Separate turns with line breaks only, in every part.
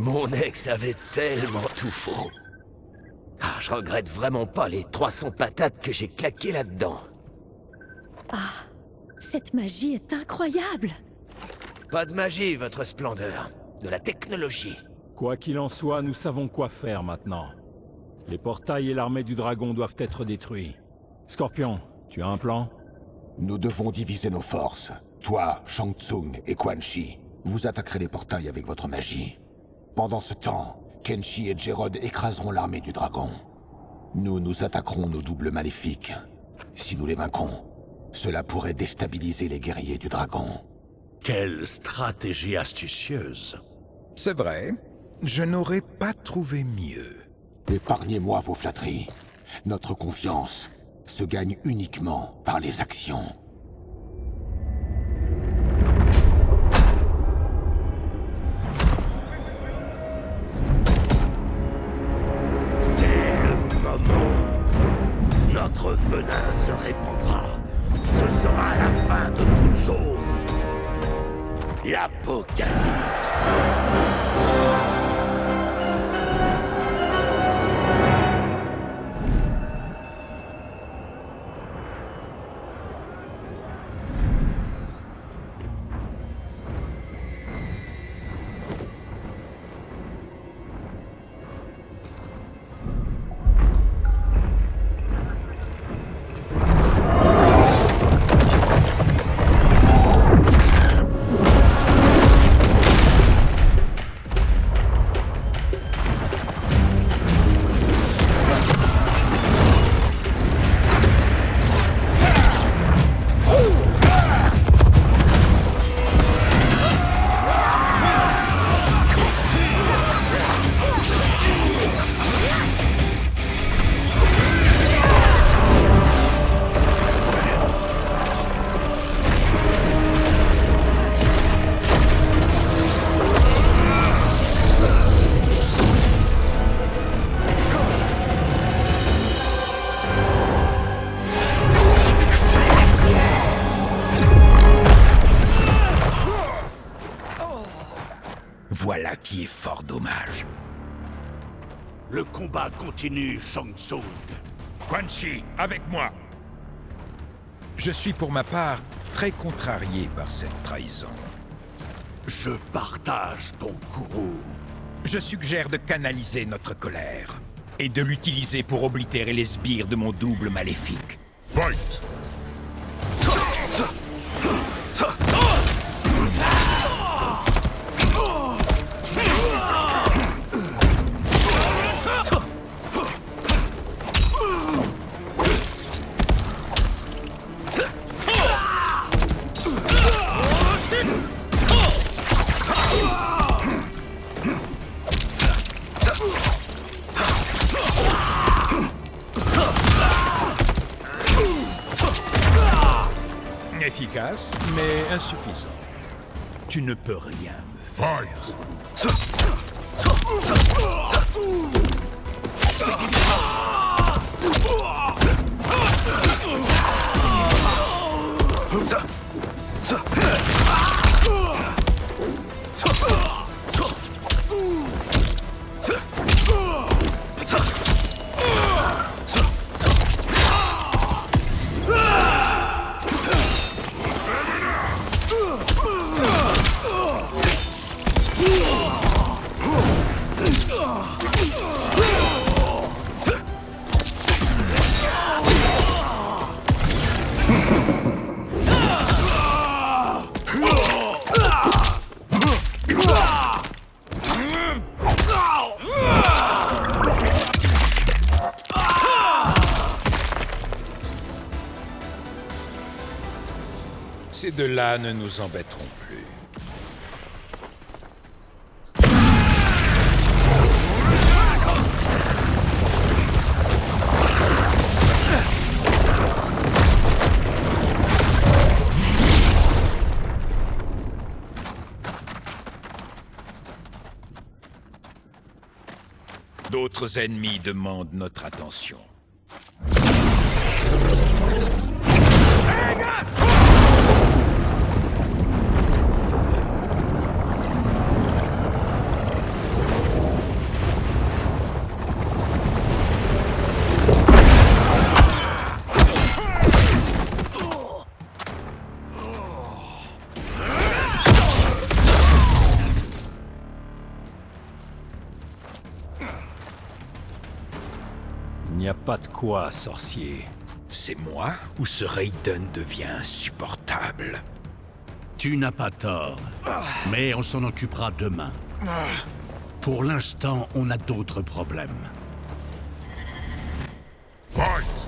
Mon ex avait tellement tout faux. Ah, je regrette vraiment pas les 300 patates que j'ai claquées là-dedans.
Ah, cette magie est incroyable!
Pas de magie, votre splendeur. De la technologie.
Quoi qu'il en soit, nous savons quoi faire maintenant. Les portails et l'armée du dragon doivent être détruits. Scorpion, tu as un plan?
Nous devons diviser nos forces. Toi, Shang Tsung et Quan Chi, vous attaquerez les portails avec votre magie. Pendant ce temps, Kenshi et Jerrod écraseront l'armée du dragon. Nous attaquerons nos doubles maléfiques. Si nous les vaincrons, cela pourrait déstabiliser les guerriers du dragon.
Quelle stratégie astucieuse.
C'est vrai, je n'aurais pas trouvé mieux.
Épargnez-moi vos flatteries. Notre confiance se gagne uniquement par les actions.
C'est le moment. Notre venin se répandra. Ce sera la fin de toute chose. L'Apocalypse.
Voilà qui est fort dommage.
Le combat continue, Shang Tsung.
Quan Chi, avec moi. Je suis pour ma part très contrarié par cette trahison.
Je partage ton courroux.
Je suggère de canaliser notre colère et de l'utiliser pour oblitérer les sbires de mon double maléfique.
Fight!
Efficace, mais insuffisant. Tu ne peux rien me faire. Ces deux-là ne nous embêteront plus. D'autres ennemis demandent notre attention.
Il n'y a pas de quoi, sorcier.
C'est moi ou ce Raiden devient insupportable?
Tu n'as pas tort, mais on s'en occupera demain. Pour l'instant, on a d'autres problèmes.
Fight!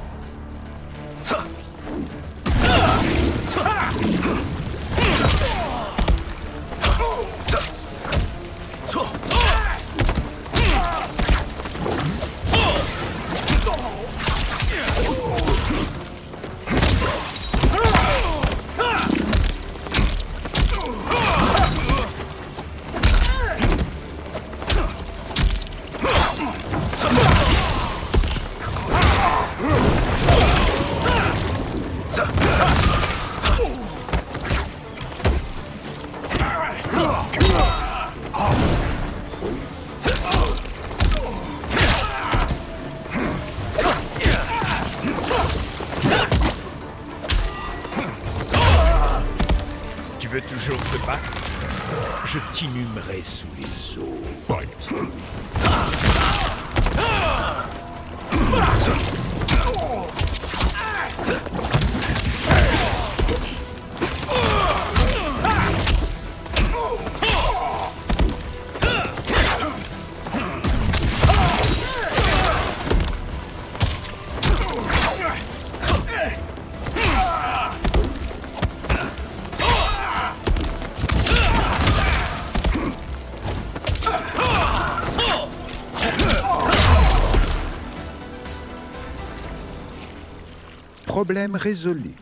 Tu veux toujours te battre? Je t'inhumerai sous les eaux. Fight! Problème résolu.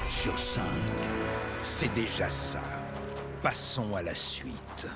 Sur 5.
C'est déjà ça. Passons à la suite.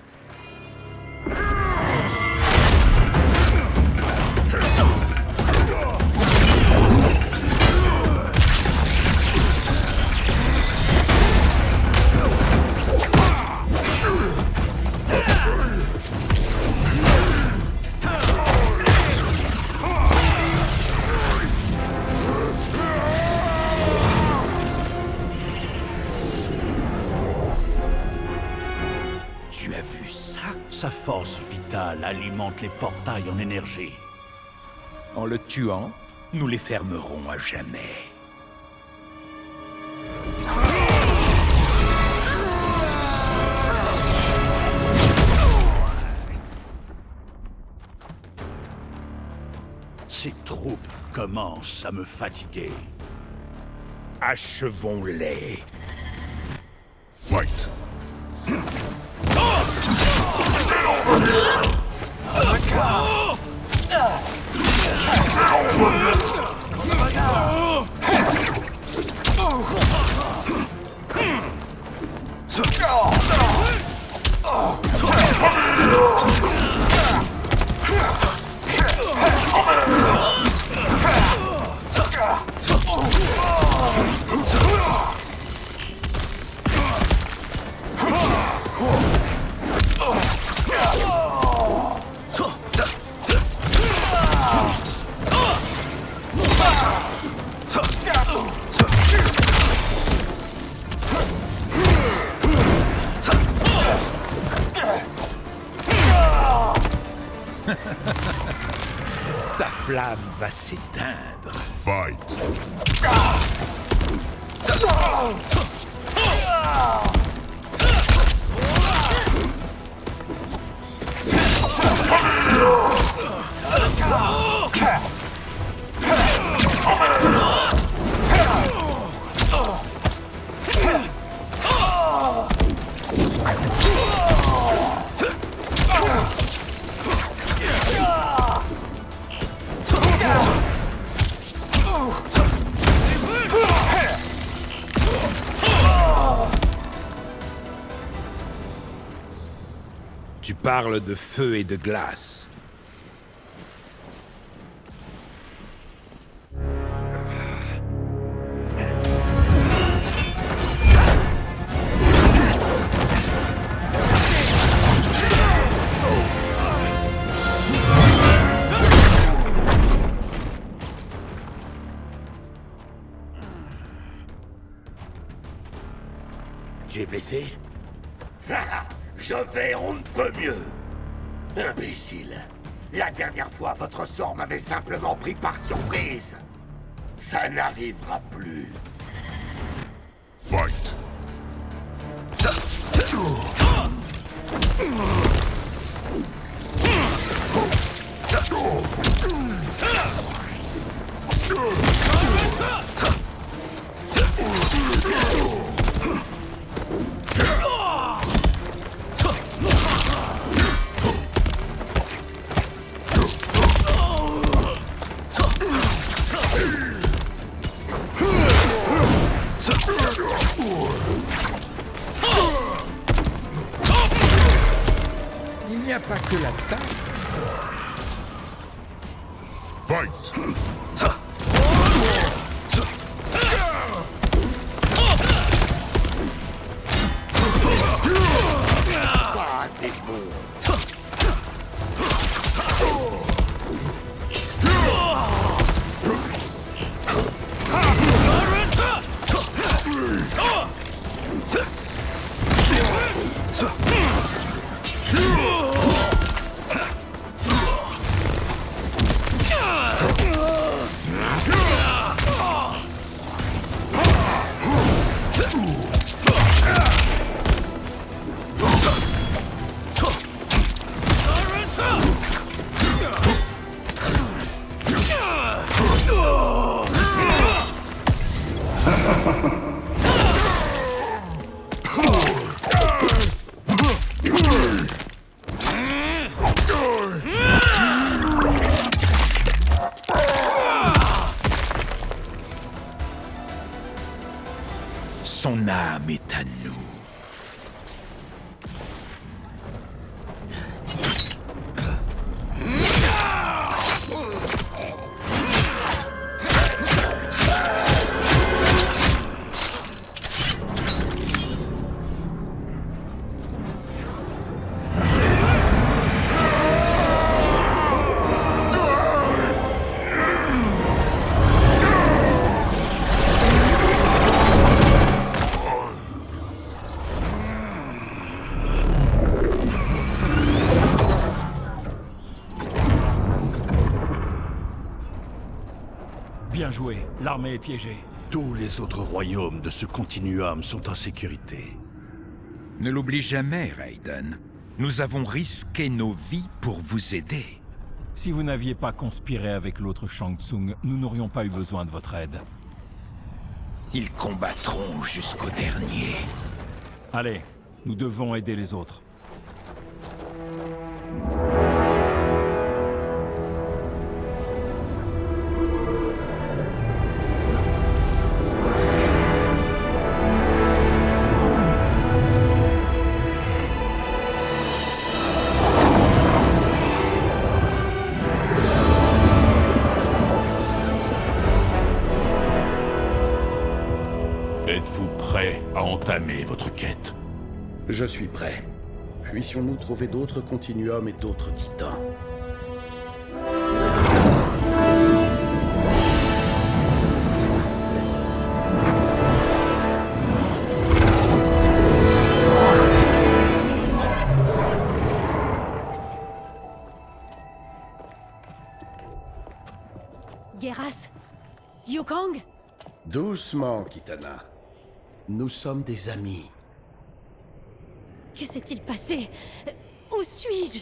Tu as vu ça? Sa force vitale alimente les portails en énergie.
En le tuant, nous les fermerons à jamais.
Ces troupes commencent à me fatiguer.
Achevons-les. Fight! Ta flamme va s'éteindre. Fight! Tu parles de feu et de glace.
Tu es blessé? Je vais on ne peut mieux. Imbécile. La dernière fois, votre sort m'avait simplement pris par surprise. Ça n'arrivera plus.
Fight!
Il n'y a pas que la taille.
Fight!
Ah, c'est bon.
Son âme est à nous.
Bien joué, l'armée est piégée.
Tous les autres royaumes de ce continuum sont en sécurité.
Ne l'oublie jamais, Raiden. Nous avons risqué nos vies pour vous aider.
Si vous n'aviez pas conspiré avec l'autre Shang Tsung, nous n'aurions pas eu besoin de votre aide.
Ils combattront jusqu'au dernier.
Allez, nous devons aider les autres.
Êtes-vous prêt à entamer votre quête?
Je suis prêt. Puissions-nous trouver d'autres continuums et d'autres titans.
Geras? Liu Kang?
Doucement, Kitana. Nous sommes des amis.
Que s'est-il passé? Où suis-je?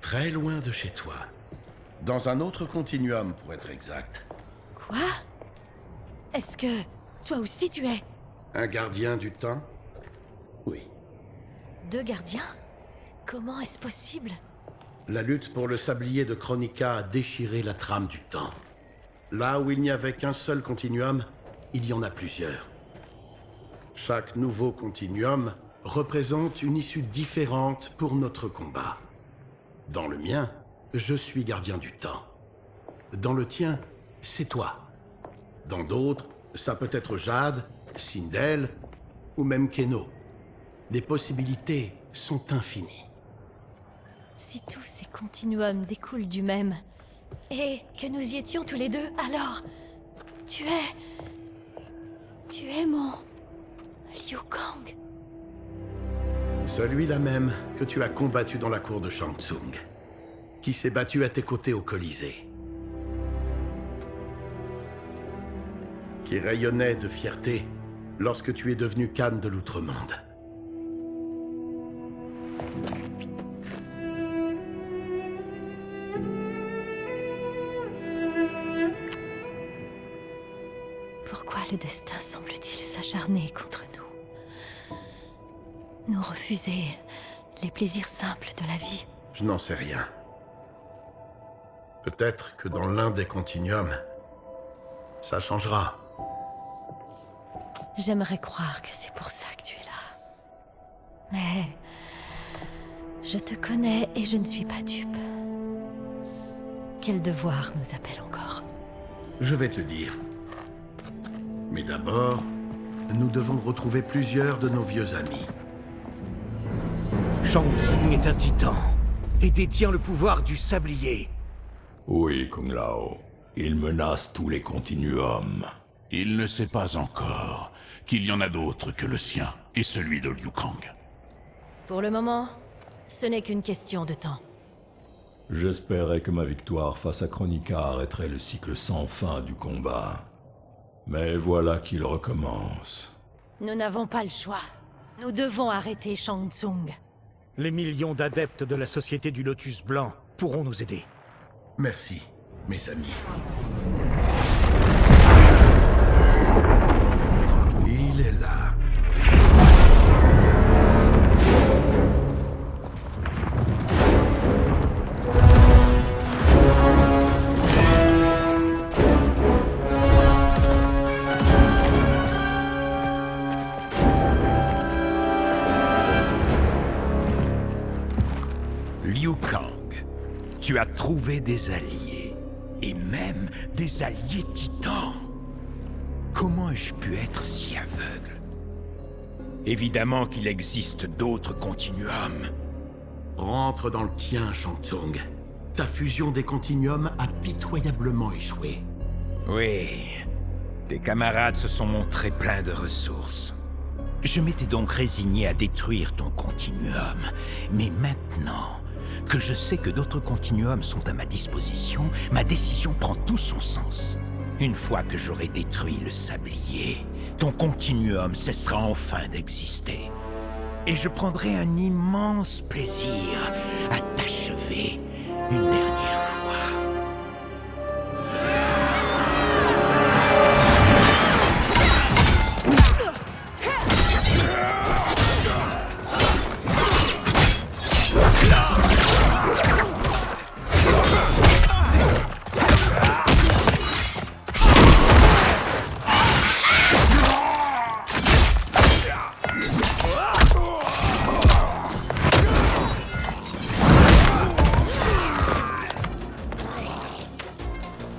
Très loin de chez toi. Dans un autre continuum, pour être exact.
Quoi? Est-ce que toi aussi tu es
Un gardien du temps? Oui.
deux gardiens? Comment est-ce possible?
La lutte pour le sablier de Kronika a déchiré la trame du temps. Là où il n'y avait qu'un seul continuum, il y en a plusieurs. Chaque nouveau continuum représente une issue différente pour notre combat. Dans le mien, je suis gardien du temps. Dans le tien, c'est toi. Dans d'autres, ça peut être Jade, Sindel ou même Keno. Les possibilités sont infinies.
Si tous ces continuums découlent du même, et que nous y étions tous les deux, alors... Tu es mon... Liu Kang.
Celui-là même que tu as combattu dans la cour de Shang Tsung, qui s'est battu à tes côtés au Colisée, qui rayonnait de fierté lorsque tu es devenu Khan de l'Outre-Monde.
Pourquoi le destin semble-t-il s'acharner contre nous? Nous refuser les plaisirs simples de la vie.
Je n'en sais rien. Peut-être que dans l'un des continuums, ça changera.
J'aimerais croire que c'est pour ça que tu es là. Mais je te connais et je ne suis pas dupe. Quel devoir nous appelle encore?
Je vais te dire. Mais d'abord, nous devons retrouver plusieurs de nos vieux amis.
Shang Tsung est un titan et détient le pouvoir du sablier.
Oui, Kung Lao. Il menace tous les continuums.
Il ne sait pas encore qu'il y en a d'autres que le sien et celui de Liu Kang.
Pour le moment, ce n'est qu'une question de temps.
J'espérais que ma victoire face à Kronika arrêterait le cycle sans fin du combat. Mais voilà qu'il recommence.
Nous n'avons pas le choix. Nous devons arrêter Shang Tsung.
Les millions d'adeptes de la Société du Lotus Blanc pourront nous aider.
Merci, mes amis. Il est là.
Liu Kang, tu as trouvé des alliés, et même des alliés titans. Comment ai-je pu être si aveugle? Évidemment qu'il existe d'autres continuums.
Rentre dans le tien, Shang Tsung. Ta fusion des continuums a pitoyablement échoué.
Oui, tes camarades se sont montrés pleins de ressources. Je m'étais donc résigné à détruire ton continuum, mais maintenant que je sais que d'autres continuums sont à ma disposition, ma décision prend tout son sens. Une fois que j'aurai détruit le sablier, ton continuum cessera enfin d'exister. Et je prendrai un immense plaisir à t'achever une dernière fois.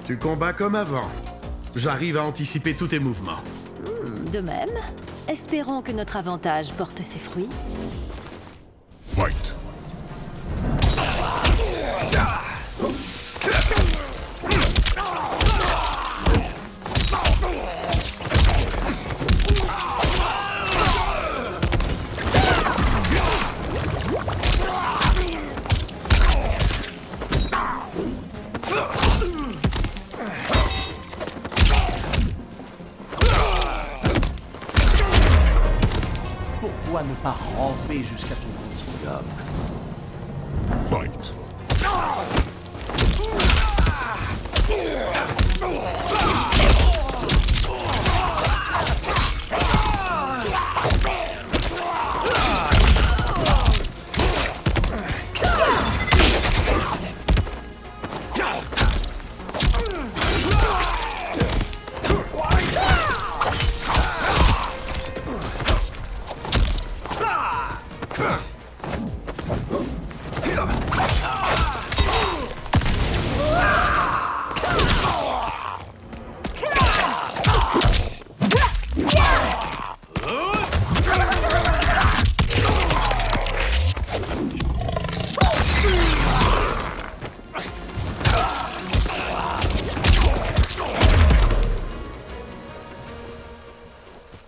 Tu combats comme avant. J'arrive à anticiper tous tes mouvements.
De même, espérons que notre avantage porte ses fruits.
Fight!
Pourquoi ne pas ramper jusqu'à ton continuum?
Fight!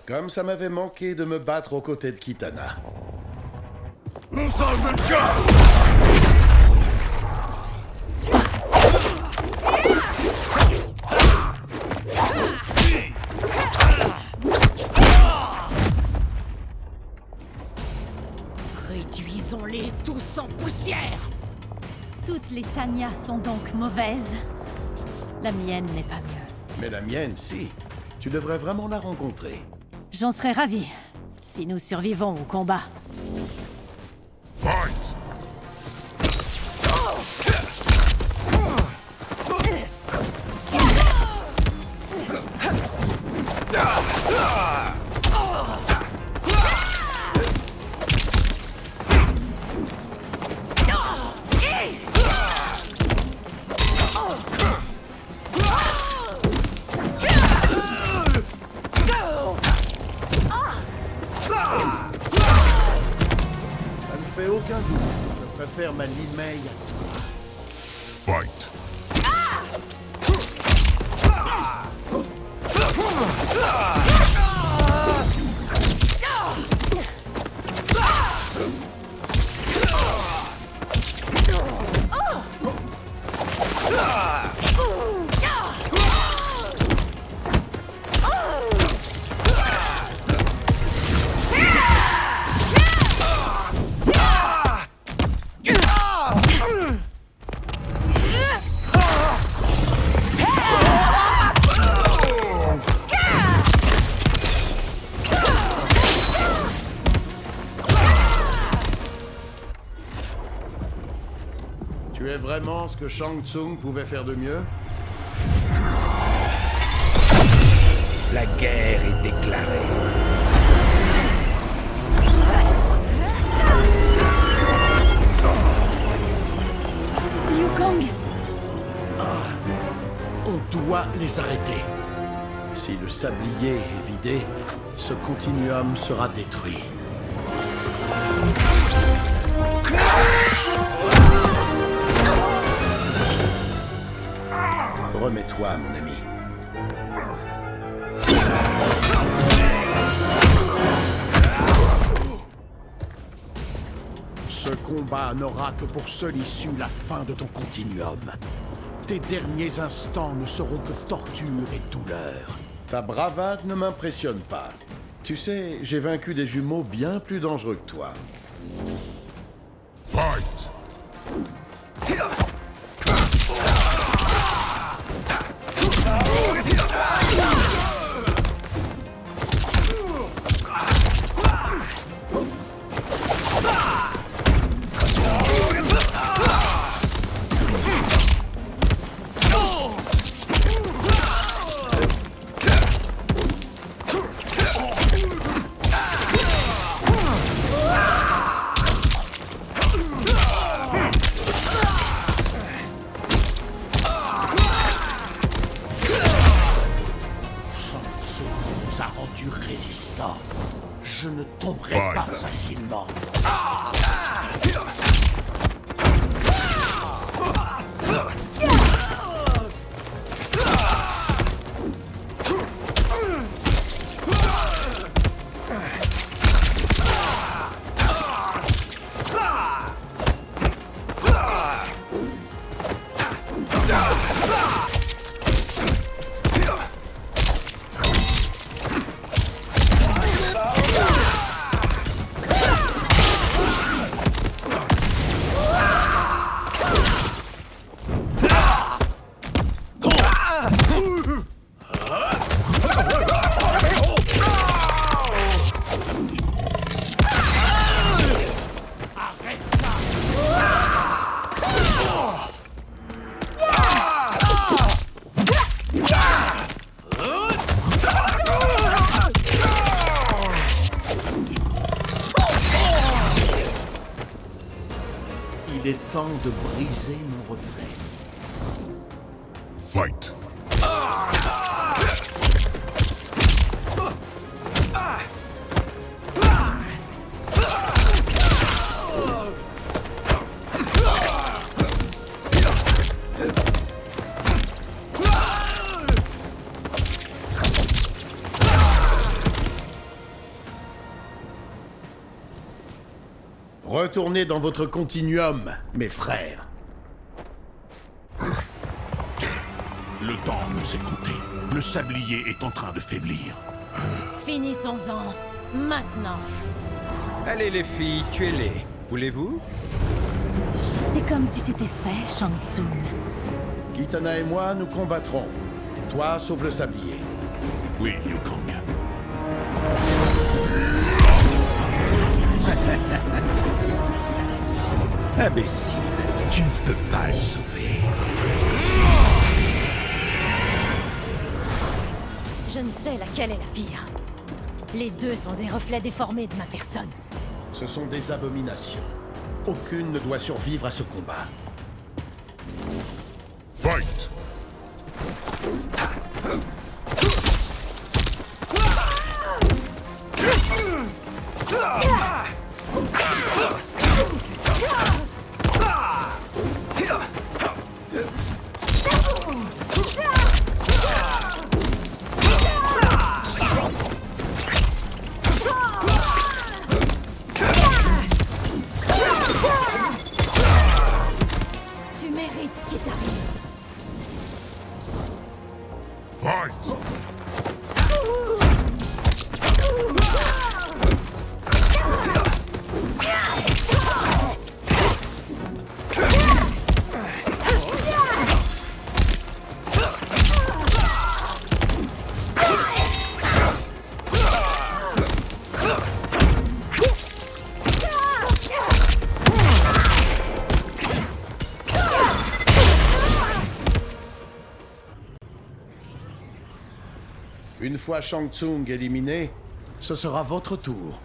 Comme ça m'avait manqué de me battre aux côtés de Kitana.
sang, jeune chat!
Réduisons-les tous en poussière! Toutes les Tanya sont donc mauvaises. La mienne n'est pas mieux.
Mais la mienne, si. Tu devrais vraiment la rencontrer.
J'en serais ravie, si nous survivons au combat.
Fight!
Ça ne fait aucun doute. Je préfère ma Li Mei à toi.
Fight!
Tu es vraiment ce que Shang Tsung pouvait faire de mieux?
La guerre est déclarée.
Liu Kang!
On doit les arrêter. Si le sablier est vidé, ce continuum sera détruit. Remets-toi, mon ami. Ce combat n'aura que pour seule issue la fin de ton continuum. Tes derniers instants ne seront que torture et douleur. Ta bravade ne m'impressionne pas. Tu sais, j'ai vaincu des jumeaux bien plus dangereux que toi.
Fight!
Nous a rendus résistants. Je ne tomberai
Fight.
pas facilement. Il est temps de briser mon reflet.
Fight!
Retournez dans votre continuum, mes frères.
Le temps nous est compté. Le sablier est en train de faiblir.
Finissons-en. Maintenant.
Allez les filles, tuez-les. Voulez-vous?
C'est comme si c'était fait, Shang Tsung.
Kitana et moi, nous combattrons. Toi, sauve le sablier.
Oui, Liu Kang.
Imbécile, tu ne peux pas le sauver.
Je ne sais laquelle est la pire. Les deux sont des reflets déformés de ma personne.
Ce sont des abominations. Aucune ne doit survivre à ce combat.
Fight!
Tu mérites ce qui t'arrive.
Fight!
Une fois Shang Tsung éliminé, ce sera votre tour.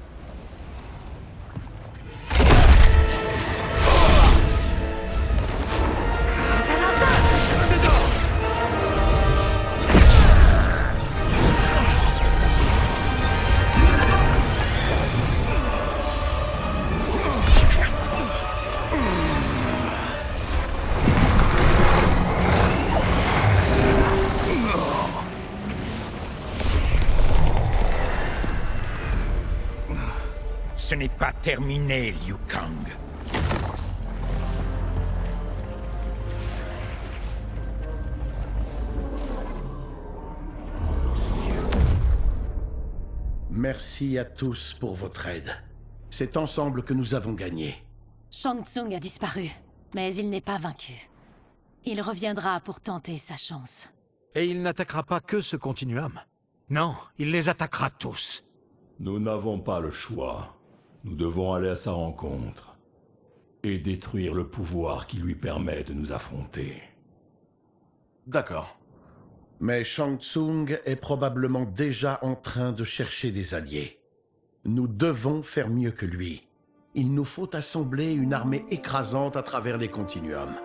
Ce n'est pas terminé, Liu Kang.
Merci à tous pour votre aide. C'est ensemble que nous avons gagné.
Shang Tsung a disparu, mais il n'est pas vaincu. Il reviendra pour tenter sa chance.
Et il n'attaquera pas que ce continuum. Non, il les attaquera tous.
Nous n'avons pas le choix. Nous devons aller à sa rencontre et détruire le pouvoir qui lui permet de nous affronter.
D'accord. Mais Shang Tsung est probablement déjà en train de chercher des alliés. Nous devons faire mieux que lui. Il nous faut assembler une armée écrasante à travers les continuums.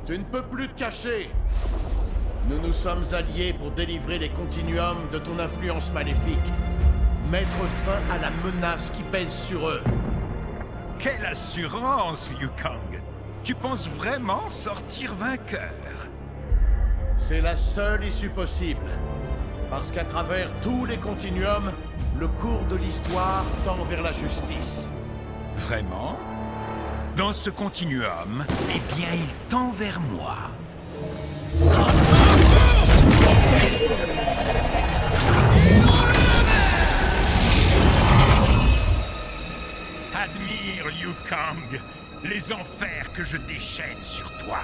Tu ne peux plus te cacher. Nous nous sommes alliés pour délivrer les continuums de ton influence maléfique. Mettre fin à la menace qui pèse sur eux.
Quelle assurance, Liu Kang! Tu penses vraiment sortir vainqueur?
C'est la seule issue possible. Parce qu'à travers tous les continuums, le cours de l'histoire tend vers la justice.
Vraiment? Dans ce continuum, eh bien, il tend vers moi. Admire, Liu Kang, les enfers que je déchaîne sur toi.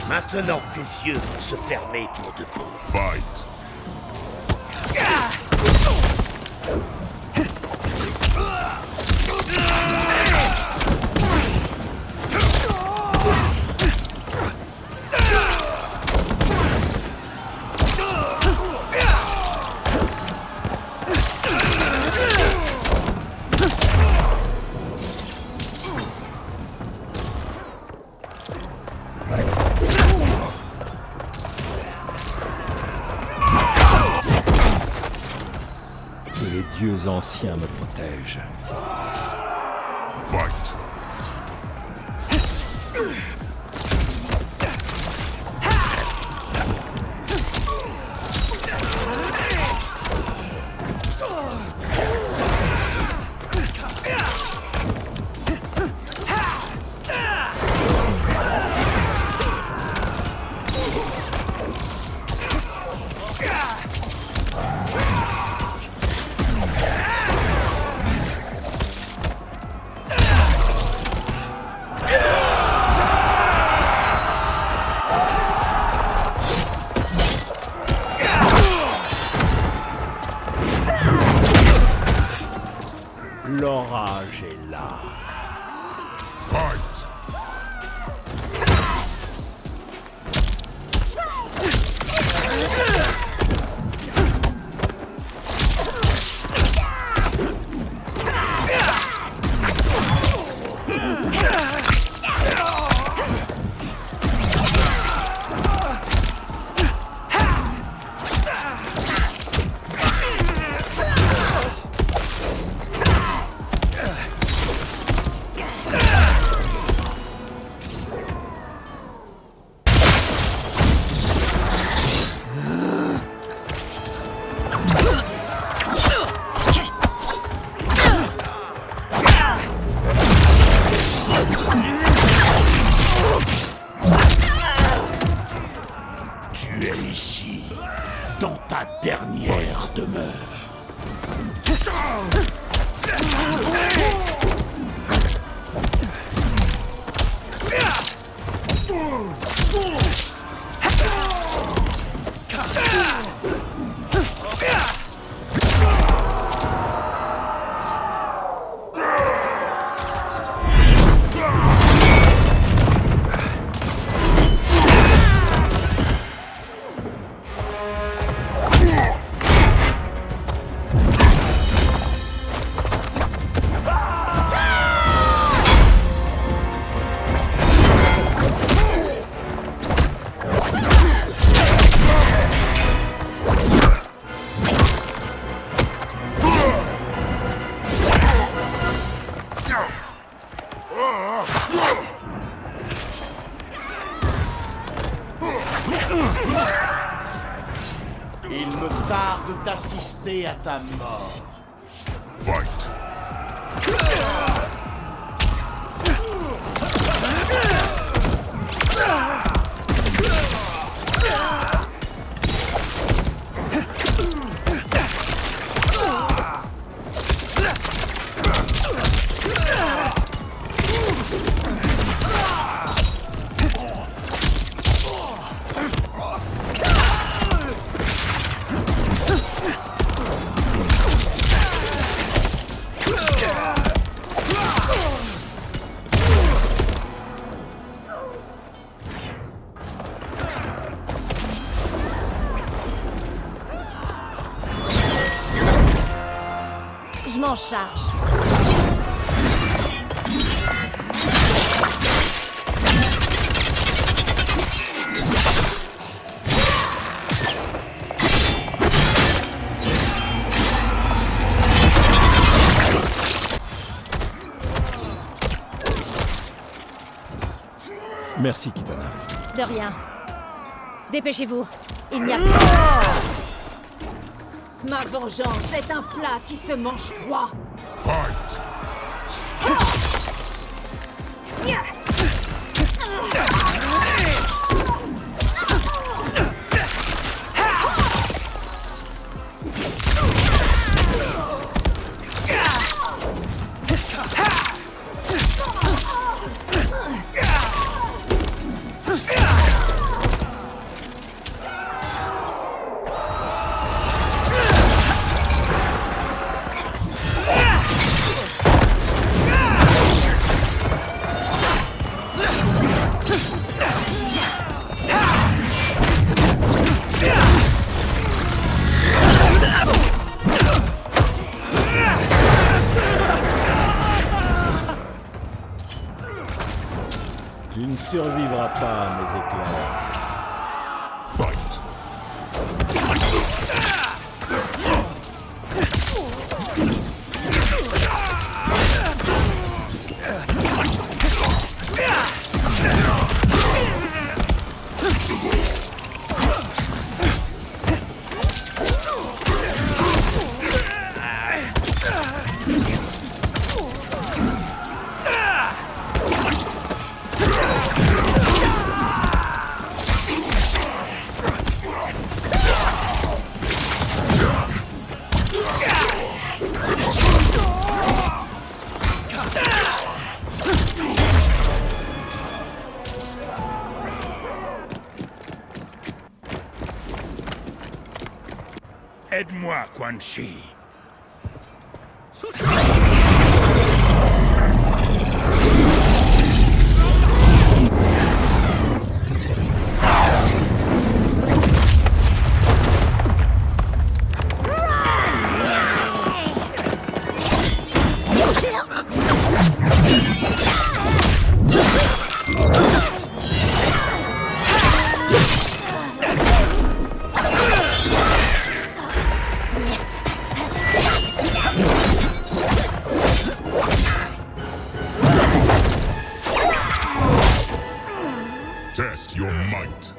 Maintenant, tes yeux vont se fermer pour de bon.
Fight.
Que les dieux anciens me protègent.
Fight.
L'orage est là.
Fight.
Tu es ici, dans ta dernière demeure.
Il me tarde d'assister à ta mort.
Fight.
Je m'en charge.
Merci, Kitana.
De rien. Dépêchez-vous. Il n'y a plus... Ma vengeance est un plat qui se mange froid.
Fight.
Tu ne survivras pas à mes éclairs.
Fight. Aide-moi, Quan Chi. Test your might.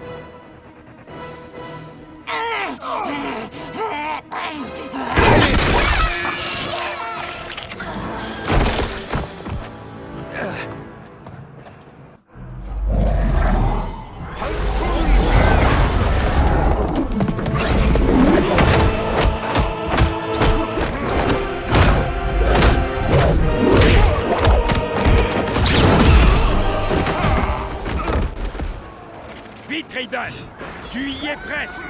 Vite, Raiden! Tu y es presque!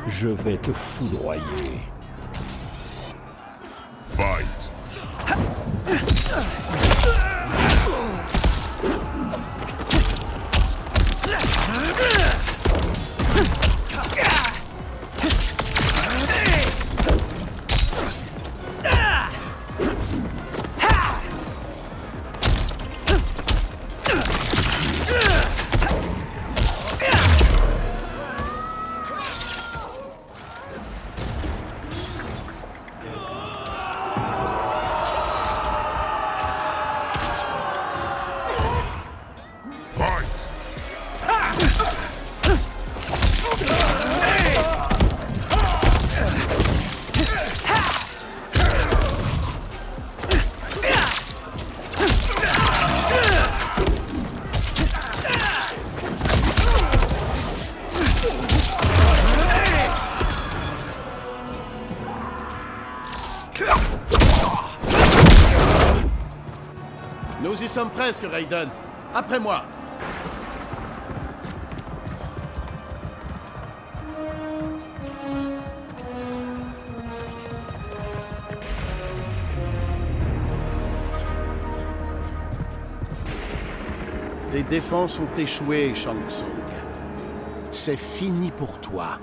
Je vais te foudroyer.
Fight.
Nous y sommes presque, Raiden. Après moi. Tes défenses ont échoué, Shang Tsung. C'est fini pour toi.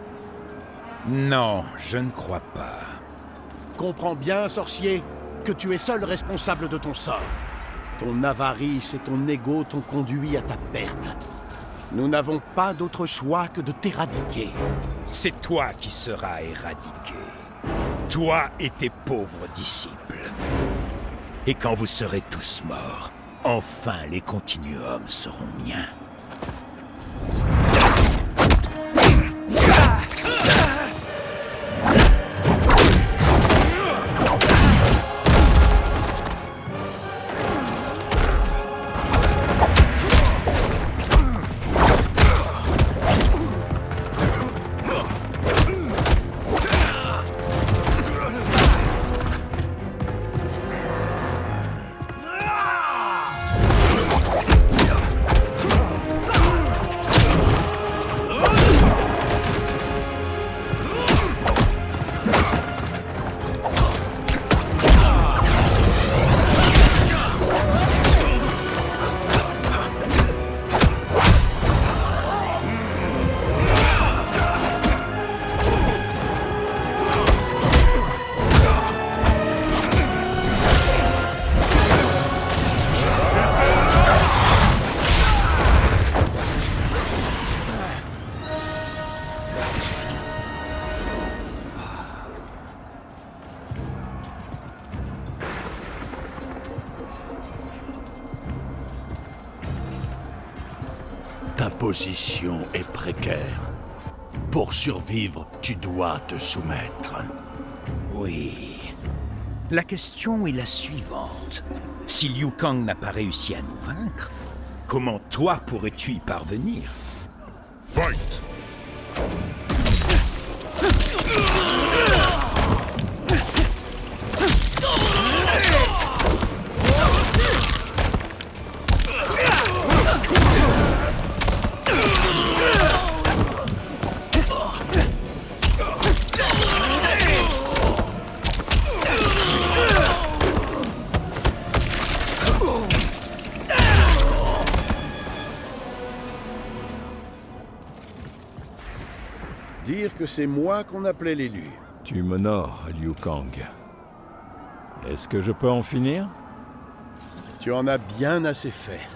Non, je ne crois pas.
Comprends bien, sorcier, que tu es seul responsable de ton sort. Ton avarice et ton ego t'ont conduit à ta perte. Nous n'avons pas d'autre choix que de t'éradiquer.
C'est toi qui seras éradiqué. Toi et tes pauvres disciples. Et quand vous serez tous morts, enfin les continuums seront miens.
Ta position est précaire. Pour survivre, tu dois te soumettre.
Oui. La question est la suivante. Si Liu Kang n'a pas réussi à nous vaincre, comment toi pourrais-tu y parvenir?
Fight!
Dire que c'est moi qu'on appelait l'élu.
Tu m'honores, Liu Kang. Est-ce que je peux en finir?
Tu en as bien assez fait.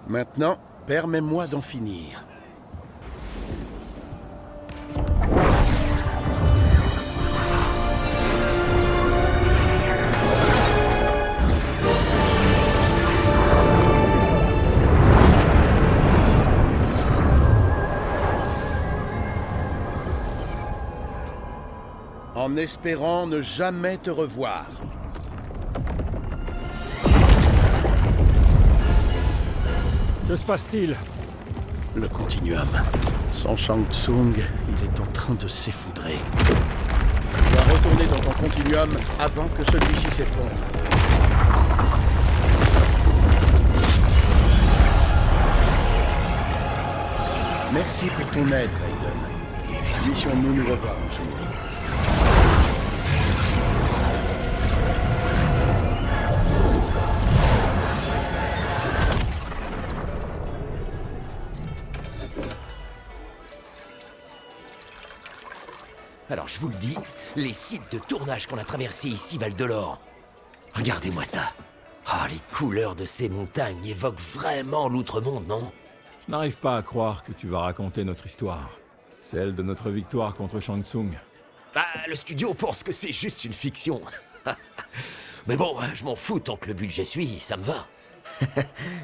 Maintenant, permets-moi d'en finir. En espérant ne jamais te revoir.
Que se passe-t-il?
Le Continuum. Sans Shang Tsung, il est en train de s'effondrer. Tu dois retourner dans ton Continuum avant que celui-ci s'effondre. Merci pour ton aide, Raiden. Mission-nous nous revoir un jour.
Alors je vous le dis, les sites de tournage qu'on a traversés ici valent de l'or. Regardez-moi ça. Ah, les couleurs de ces montagnes évoquent vraiment l'outre-monde, non?
Je n'arrive pas à croire que tu vas raconter notre histoire. Celle de notre victoire contre Shang Tsung.
Bah, le studio pense que c'est juste une fiction. Mais bon, je m'en fous tant que le budget suit, ça me va.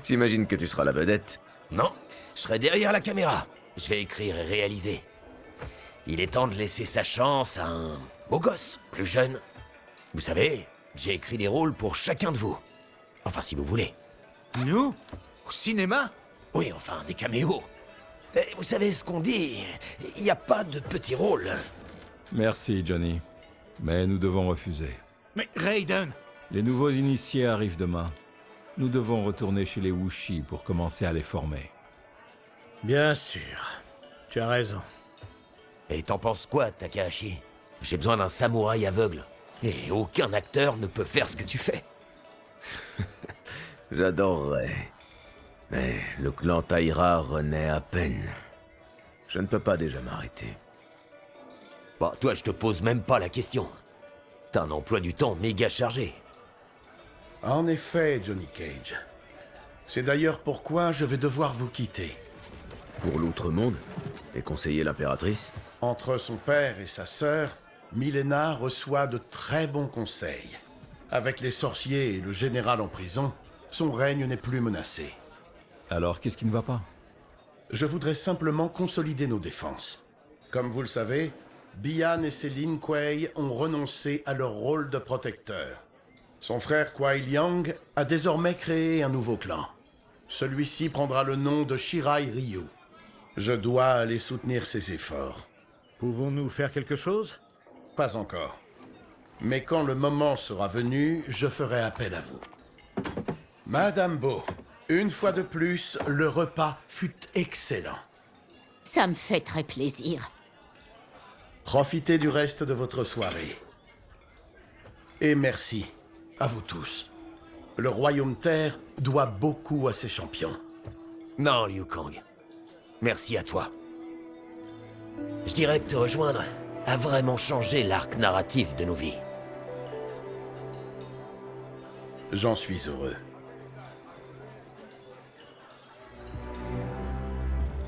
J'imagine que tu seras la vedette.
Non, je serai derrière la caméra. Je vais écrire et réaliser. Il est temps de laisser sa chance à un beau gosse, plus jeune. Vous savez, j'ai écrit les rôles pour chacun de vous. Enfin, si vous voulez.
Nous? Au cinéma?
Oui, enfin, des caméos. Et vous savez ce qu'on dit, il n'y a pas de petits rôles.
Merci, Johnny. Mais nous devons refuser.
Mais Raiden!
Les nouveaux initiés arrivent demain. Nous devons retourner chez les Wuxi pour commencer à les former.
Bien sûr. Tu as raison.
Et t'en penses quoi, Takahashi? J'ai besoin d'un samouraï aveugle. Et aucun acteur ne peut faire ce que tu fais.
J'adorerais. Mais le clan Taira renaît à peine. Je ne peux pas déjà m'arrêter.
Bah, toi, je te pose même pas la question. T'as un emploi du temps méga chargé.
En effet, Johnny Cage. C'est d'ailleurs pourquoi je vais devoir vous quitter.
Pour l'outre-monde? Et conseiller l'impératrice?
Entre son père et sa sœur, Milena reçoit de très bons conseils. Avec les sorciers et le général en prison, son règne n'est plus menacé.
Alors, qu'est-ce qui ne va pas?
Je voudrais simplement consolider nos défenses. Comme vous le savez, Bian et Céline Kuei ont renoncé à leur rôle de protecteur. Son frère Kuai Liang a désormais créé un nouveau clan. Celui-ci prendra le nom de Shirai Ryu. Je dois aller soutenir ses efforts.
Pouvons-nous faire quelque chose?
Pas encore. Mais quand le moment sera venu, je ferai appel à vous. Madame Beau, une fois de plus, le repas fut excellent.
Ça me fait très plaisir.
Profitez du reste de votre soirée. Et merci à vous tous. Le Royaume Terre doit beaucoup à ses champions.
Non, Liu Kang. Merci à toi. Je dirais que te rejoindre a vraiment changé l'arc narratif de nos vies.
J'en suis heureux.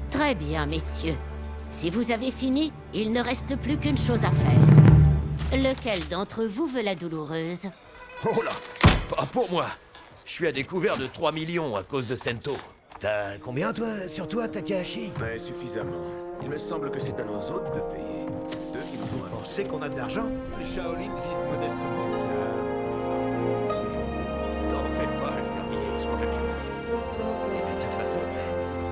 Très bien, messieurs. Si vous avez fini, il ne reste plus qu'une chose à faire. Lequel d'entre vous veut la douloureuse?
Oh là! Pas pour moi! Je suis à découvert de 3 millions à cause de Sento. T'as combien, toi, sur toi, Takahashi?
Mais suffisamment. Il me semble que c'est à nos hôtes de payer. C'est eux qui nous font...
Vous pensez qu'on a de l'argent?
Les Shaolin vivent modestement.
T'en fais pas, le fermier, je m'en occupe. Et de toute façon,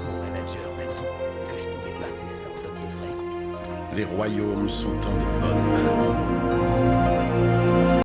mon manager m'a dit que je pouvais passer ça me donne des frais.
Les royaumes sont en de bonnes mains.